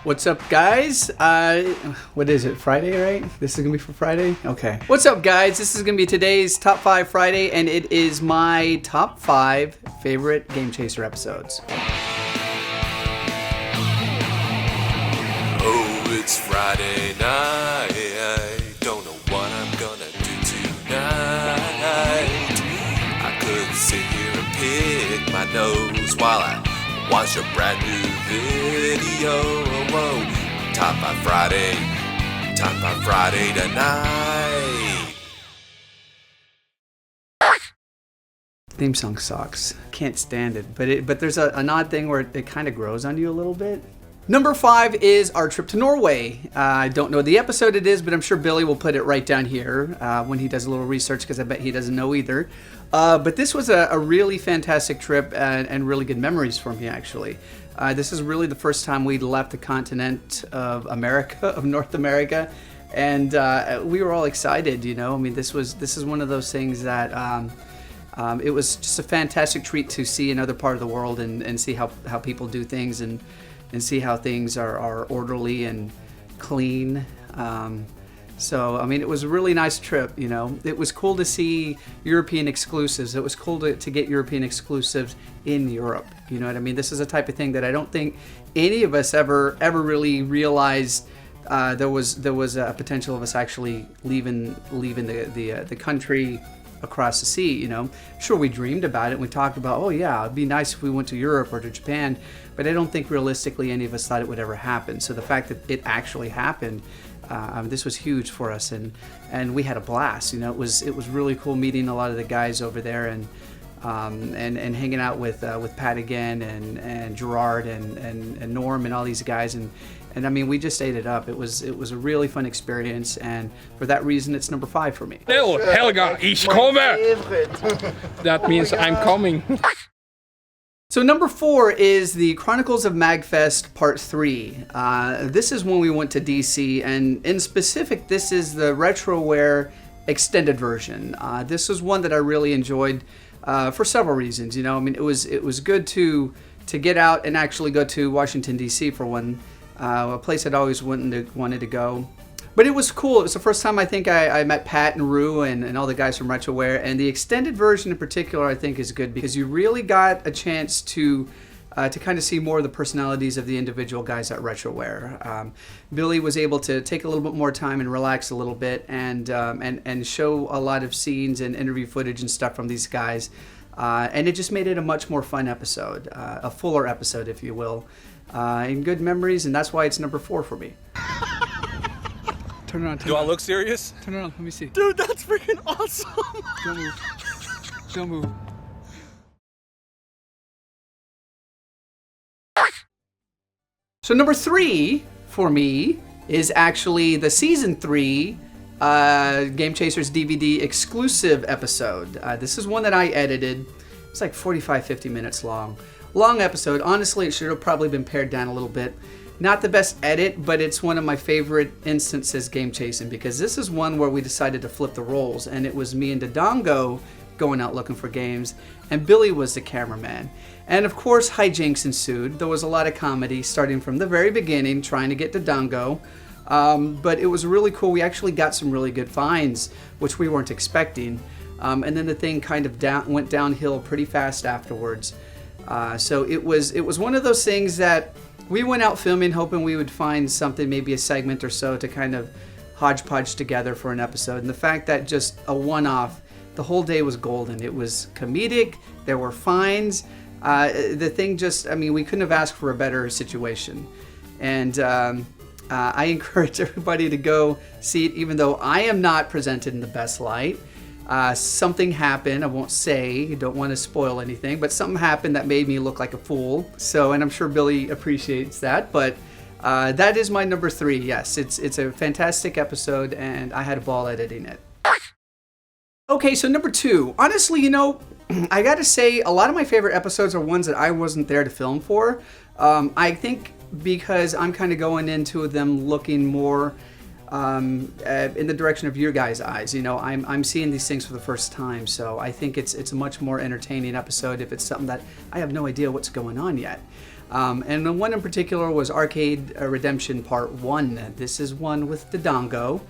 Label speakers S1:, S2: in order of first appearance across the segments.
S1: What's up, guys? What is it, Friday, right? This is gonna be for Friday? Okay. What's up, guys? This is gonna be today's Top 5 Friday, and it is my top 5 favorite Game Chaser episodes.
S2: Oh, it's Friday night. I don't know what I'm gonna do tonight. I could sit here and pick my nose while I watch a brand new video. Whoa, Top 5 Friday. Top 5 Friday tonight.
S1: Theme song sucks. Can't stand it. But there's an odd thing where it kind of grows on you a little bit. Number 5 is our trip to Norway. I don't know the episode it is, but I'm sure Billy will put it right down here when he does a little research, because I bet he doesn't know either. But this was a really fantastic trip and really good memories for me, actually. This is really the first time we'd left the continent of America, of North America, and we were all excited, you know. I mean, this is one of those things that it was just a fantastic treat to see another part of the world and see how people do things and see how things are orderly and clean. So, I mean, it was a really nice trip, you know. It was cool to see European exclusives. It was cool to get European exclusives in Europe, you know what I mean? This is a type of thing that I don't think any of us ever really realized there was a potential of us actually leaving the country across the sea, you know. Sure, we dreamed about it and we talked about, oh yeah, it'd be nice if we went to Europe or to Japan, but I don't think realistically any of us thought it would ever happen. So the fact that it actually happened, this was huge for us, and we had a blast. You know, it was really cool meeting a lot of the guys over there and hanging out with Pat again and Gerard and Norm and all these guys, and I mean, we just ate it up. It was a really fun experience, and for that reason, it's number 5 for me.
S3: No, Helga, ich komme. That means I'm coming.
S1: So number 4 is the Chronicles of Magfest Part 3. This is when we went to DC, and in specific, this is the RetroWare extended version. This was one that I really enjoyed for several reasons. You know, I mean, it was good to get out and actually go to Washington DC for one. A place I'd always wanted to go. But it was cool. It was the first time I think I met Pat and Rue and all the guys from RetroWare. And the extended version in particular I think is good because you really got a chance to kind of see more of the personalities of the individual guys at RetroWare. Billy was able to take a little bit more time and relax a little bit and show a lot of scenes and interview footage and stuff from these guys. And it just made it a much more fun episode, a fuller episode, if you will. And good memories, and that's why it's number 4 for me. Turn it on.
S2: Do I look serious?
S1: Turn it on. Let me see.
S4: Dude, that's freaking awesome.
S1: Don't move. Don't move. So number 3 for me is actually the season 3 Game Chasers DVD exclusive episode. This is one that I edited. It's like 45-50 minutes long. Long episode. Honestly, it should have probably been pared down a little bit. Not the best edit, but it's one of my favorite instances game chasing, because this is one where we decided to flip the roles, and it was me and Dodongo going out looking for games, and Billy was the cameraman. And of course, hijinks ensued. There was a lot of comedy starting from the very beginning, trying to get Dodongo. But it was really cool. We actually got some really good finds, which we weren't expecting. And then the thing kind of went downhill pretty fast afterwards. So it was one of those things that we went out filming hoping we would find something, maybe a segment or so, to kind of hodgepodge together for an episode. And the fact that just a one-off, the whole day was golden. It was comedic. There were finds. The thing just, I mean, we couldn't have asked for a better situation. And I encourage everybody to go see it, even though I am not presented in the best light. Something happened, I won't say, don't want to spoil anything, but something happened that made me look like a fool. So, and I'm sure Billy appreciates that, but that is my number 3. Yes, it's a fantastic episode, and I had a ball editing it. Okay, so number 2. Honestly, you know, I gotta say, a lot of my favorite episodes are ones that I wasn't there to film for. I think because I'm kind of going into them looking more in the direction of your guys' eyes. You know, I'm seeing these things for the first time, so I think it's a much more entertaining episode if it's something that I have no idea what's going on yet. And the one in particular was Arcade Redemption Part 1. This is one with Dodongo,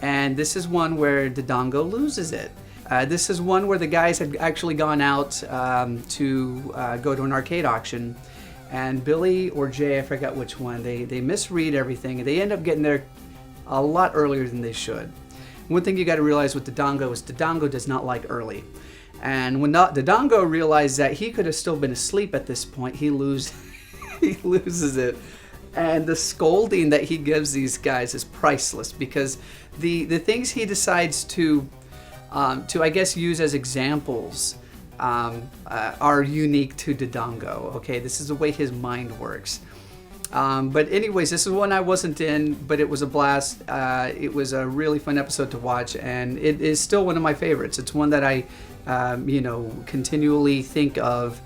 S1: and this is one where Dodongo loses it. This is one where the guys had actually gone out to go to an arcade auction, and Billy or Jay, I forgot which one, they misread everything, and they end up getting there a lot earlier than they should. One thing you got to realize with Dodongo is Dodongo does not like early. And when Dodongo realized that he could have still been asleep at this point, he loses it. And the scolding that he gives these guys is priceless, because the things he decides to I guess use as examples are unique to Dodongo. Okay, this is the way his mind works. But anyways, this is one I wasn't in, but it was a blast. It was a really fun episode to watch, and it is still one of my favorites. It's one that I continually think of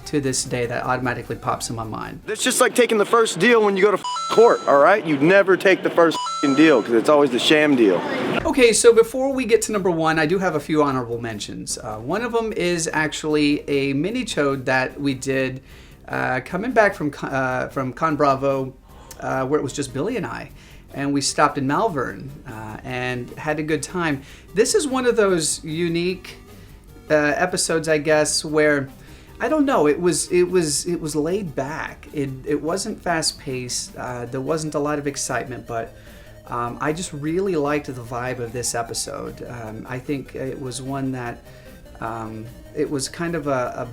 S1: to this day, that automatically pops in my mind.
S4: It's just like taking the first deal when you go to court, all right? You never take the first deal, because it's always the sham deal.
S1: Okay, so before we get to number 1, I do have a few honorable mentions. One of them is actually a mini chode that we did coming back from Con Bravo, where it was just Billy and I. And we stopped in Malvern and had a good time. This is one of those unique episodes, I guess, where I don't know. It was laid back. It wasn't fast paced. There wasn't a lot of excitement, but I just really liked the vibe of this episode. I think it was one that it was kind of a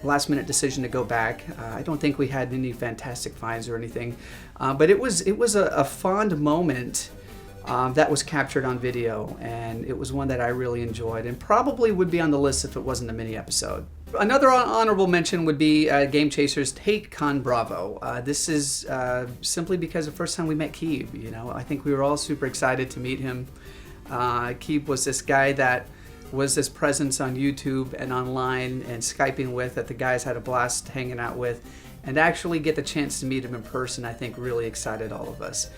S1: last minute decision to go back. I don't think we had any fantastic finds or anything, but it was a fond moment that was captured on video, and it was one that I really enjoyed, and probably would be on the list if it wasn't a mini episode. Another honorable mention would be Game Chasers Take Con Bravo. This is simply because the first time we met Keeb, I think we were all super excited to meet him. Keeb was this guy that was this presence on YouTube and online and Skyping with, that the guys had a blast hanging out with, and actually get the chance to meet him in person, I think really excited all of us.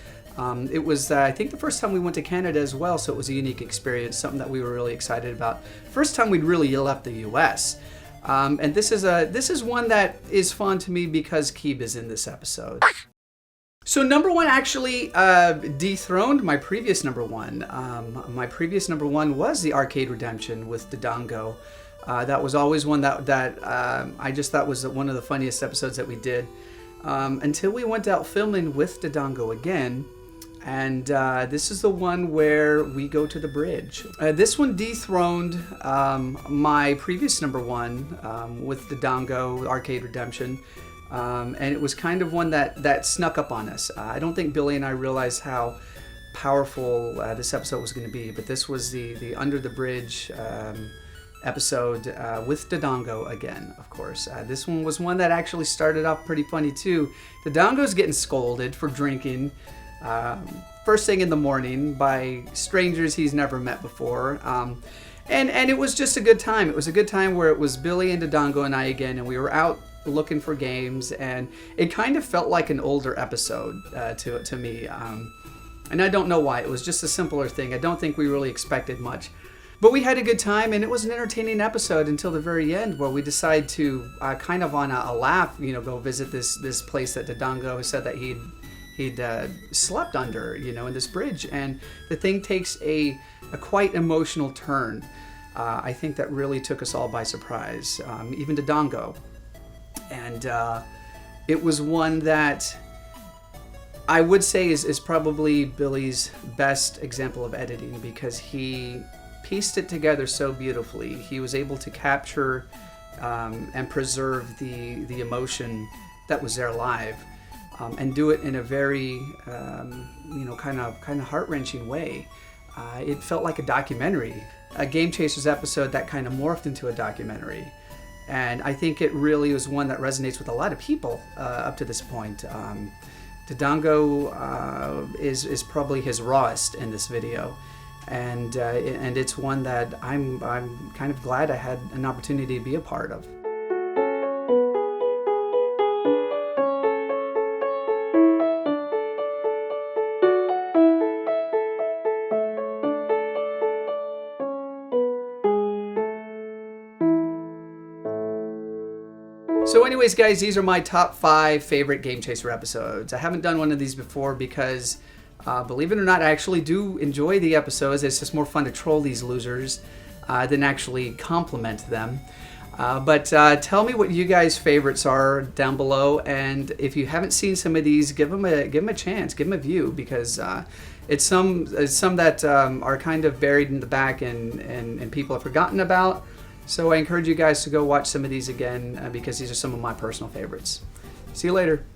S1: It was, I think, the first time we went to Canada as well, so it was a unique experience, something that we were really excited about. First time we'd really left the U.S. And this is one that is fun to me because Keeb is in this episode. So number 1 actually dethroned my previous number 1. My previous number 1 was the Arcade Redemption with Dodongo. That was always one that I just thought was one of the funniest episodes that we did. Until we went out filming with Dodongo again. And this is the one where we go to the bridge. This one dethroned my previous number 1 with Dodongo, Arcade Redemption. And it was kind of one that snuck up on us. I don't think Billy and I realized how powerful this episode was going to be, but this was the Under the Bridge episode with Dodongo again, of course. This one was one that actually started off pretty funny too. Dodongo's getting scolded for drinking first thing in the morning by strangers he's never met before. And it was just a good time. It was a good time where it was Billy and Dodongo and I again, and we were out looking for games, and it kind of felt like an older episode to me. And I don't know why. It was just a simpler thing. I don't think we really expected much. But we had a good time, and it was an entertaining episode until the very end, where we decided to kind of on a laugh, go visit this place that Dodongo said that he'd slept under, in this bridge. And the thing takes a quite emotional turn. I think that really took us all by surprise, even Dodongo. And it was one that I would say is probably Billy's best example of editing, because he pieced it together so beautifully. He was able to capture and preserve the emotion that was there live, and do it in a very kind of heart-wrenching way. It felt like a documentary, a Game Chasers episode that kind of morphed into a documentary. And I think it really was one that resonates with a lot of people up to this point. Dodongo is probably his rawest in this video, and it's one that I'm kind of glad I had an opportunity to be a part of. So anyways, guys, these are my top 5 favorite Game Chaser episodes. I haven't done one of these before because, believe it or not, I actually do enjoy the episodes. It's just more fun to troll these losers than actually compliment them. But tell me what you guys' favorites are down below, and if you haven't seen some of these, give them a chance, give them a view, because it's some that are kind of buried in the back and people have forgotten about. So I encourage you guys to go watch some of these again because these are some of my personal favorites. See you later.